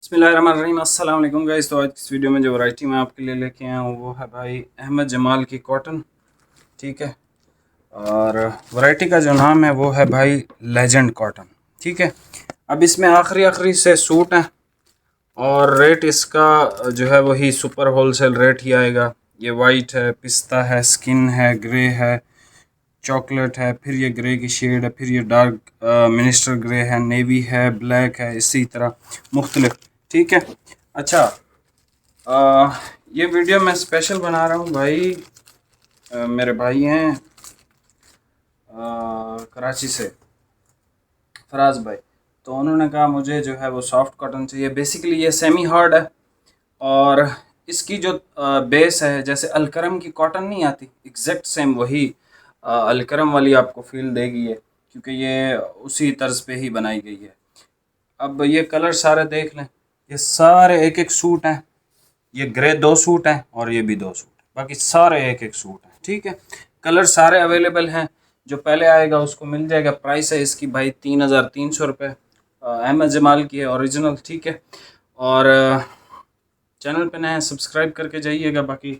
बिस्मिल्लाहिर्रहमानिर्रहीम। अस्सलाम वालेकुम गाइस। तो आज की इस वीडियो में जो वैरायटी मैं आपके लिए लेके आया हूँ वो है भाई अहमद जमाल की कॉटन। ठीक है, और वैरायटी का जो नाम है वो है भाई लेजेंड कॉटन। ठीक है, अब इसमें आखिरी आखिरी से सूट हैं और रेट इसका जो है वही सुपर होलसेल रेट ही आएगा। ये वाइट है, पिस्ता है, स्किन है, ग्रे है, चॉकलेट है, फिर ये ग्रे की शेड है, फिर ये डार्क मिनिस्टर ग्रे है, नेवी है, ब्लैक है, इसी तरह मुख्तलिफ। ठीक है, अच्छा, ये वीडियो मैं स्पेशल बना रहा हूँ भाई। मेरे भाई हैं कराची से, फराज भाई। तो उन्होंने कहा मुझे जो है वो सॉफ्ट कॉटन चाहिए। बेसिकली ये सेमी हार्ड है और इसकी जो बेस है जैसे अलकरम की कॉटन नहीं आती, एग्जैक्ट सेम वही अलकरम वाली आपको फील देगी ये, क्योंकि ये उसी तर्ज पे ही बनाई गई है। अब ये कलर सारे देख लें, ये सारे एक एक सूट हैं। ये ग्रे 2 सूट हैं और ये भी 2 सूट हैं, बाकी सारे एक एक सूट हैं। ठीक है, कलर सारे अवेलेबल हैं। जो पहले आएगा उसको मिल जाएगा। प्राइस है इसकी भाई 3,300 रुपये। अहमद जमाल की है, ओरिजिनल। ठीक है, और चैनल पे नए हैं सब्सक्राइब करके जाइएगा। बाकी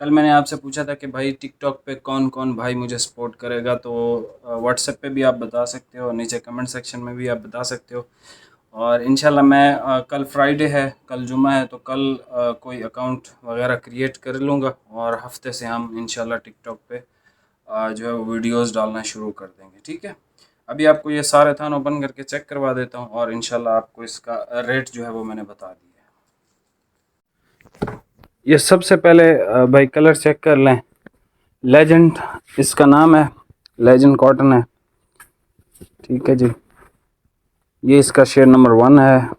कल मैंने आपसे पूछा था कि भाई टिकटॉक पे कौन कौन भाई मुझे सपोर्ट करेगा, तो व्हाट्सएप पे भी आप बता सकते हो, नीचे कमेंट सेक्शन में भी आप बता सकते हो। और इंशाल्लाह मैं कल फ्राइडे है, कल जुमा है, तो कल कोई अकाउंट वगैरह क्रिएट कर लूँगा और हफ्ते से हम इंशाल्लाह टिकटॉक पे जो है वो वीडियोस डालना शुरू कर देंगे। ठीक है, अभी आपको ये सारे थान ओपन करके चेक करवा देता हूँ और इंशाल्लाह आपको इसका रेट जो है वो मैंने बता दिया है। ये सबसे पहले भाई कलर चेक कर लें। लेजेंड इसका नाम है, लेजेंड कॉटन है। ठीक है जी, ये इसका शेड नंबर 1 है,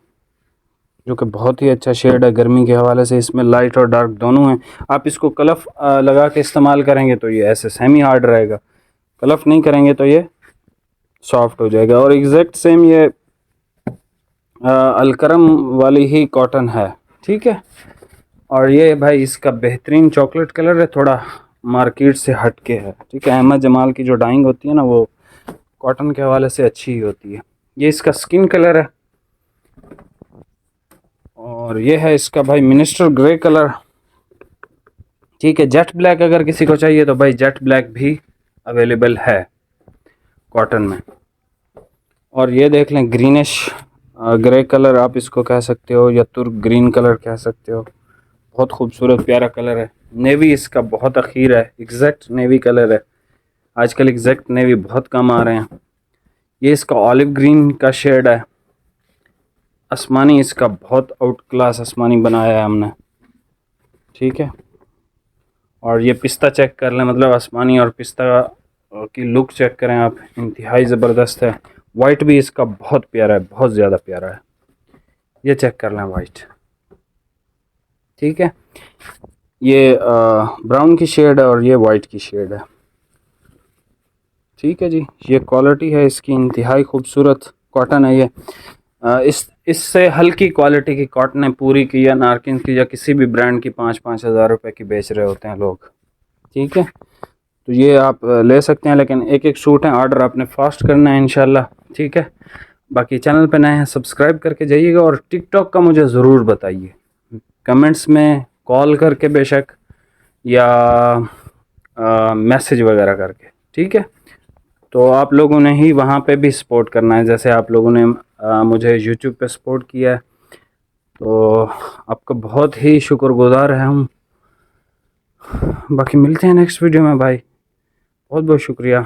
जो कि बहुत ही अच्छा शेड है। गर्मी के हवाले से इसमें लाइट और डार्क दोनों हैं। आप इसको कलफ लगा के इस्तेमाल करेंगे तो ये ऐसे सेमी हार्ड रहेगा, कलफ नहीं करेंगे तो ये सॉफ्ट हो जाएगा। और एग्जैक्ट सेम ये अलकरम वाली ही कॉटन है। ठीक है, और ये भाई इसका बेहतरीन चॉकलेट कलर है, थोड़ा मार्केट से हटके है। ठीक है, अहमद जमाल की जो डाइंग होती है ना वो कॉटन के हवाले से अच्छी ही होती है। ये इसका स्किन कलर है और ये है इसका भाई मिनिस्टर ग्रे कलर। ठीक है, जेट ब्लैक अगर किसी को चाहिए तो भाई जेट ब्लैक भी अवेलेबल है कॉटन में। और ये देख लें ग्रीनिश ग्रे कलर आप इसको कह सकते हो, या तुर्क ग्रीन कलर कह सकते हो। बहुत खूबसूरत प्यारा कलर है। नेवी इसका बहुत अखीर है, एग्जैक्ट नेवी कलर है। आजकल एग्जैक्ट नेवी बहुत कम आ रहे हैं। ये इसका ऑलिव ग्रीन का शेड है। आसमानी इसका बहुत आउट क्लास आसमानी बनाया है हमने। ठीक है, और ये पिस्ता चेक कर लें, मतलब आसमानी और पिस्ता की लुक चेक करें आप, इंतहाई ज़बरदस्त है। वाइट भी इसका बहुत प्यारा है, बहुत ज़्यादा प्यारा है। ये चेक कर लें वाइट। ठीक है, ये ब्राउन की शेड है और ये वाइट की शेड है। ठीक है जी, ये क्वालिटी है इसकी, इंतहाई खूबसूरत कॉटन है ये। इससे हल्की क्वालिटी की कॉटन है, पूरी की या नारकिन की या किसी भी ब्रांड की 5-5 हज़ार रुपये की बेच रहे होते हैं लोग। ठीक है, तो ये आप ले सकते हैं, लेकिन एक एक सूट है, ऑर्डर आपने फास्ट करना है इंशाल्लाह। ठीक है, बाकी चैनल पे नए हैं सब्सक्राइब करके जाइएगा और टिकटॉक का मुझे ज़रूर बताइए, कमेंट्स में कॉल करके बेशक, या मैसेज वगैरह करके। ठीक है, तो आप लोगों ने ही वहाँ पे भी सपोर्ट करना है, जैसे आप लोगों ने मुझे यूट्यूब पे सपोर्ट किया है, तो आपका बहुत ही शुक्रगुजार है हम। बाकी मिलते हैं नेक्स्ट वीडियो में भाई, बहुत बहुत शुक्रिया।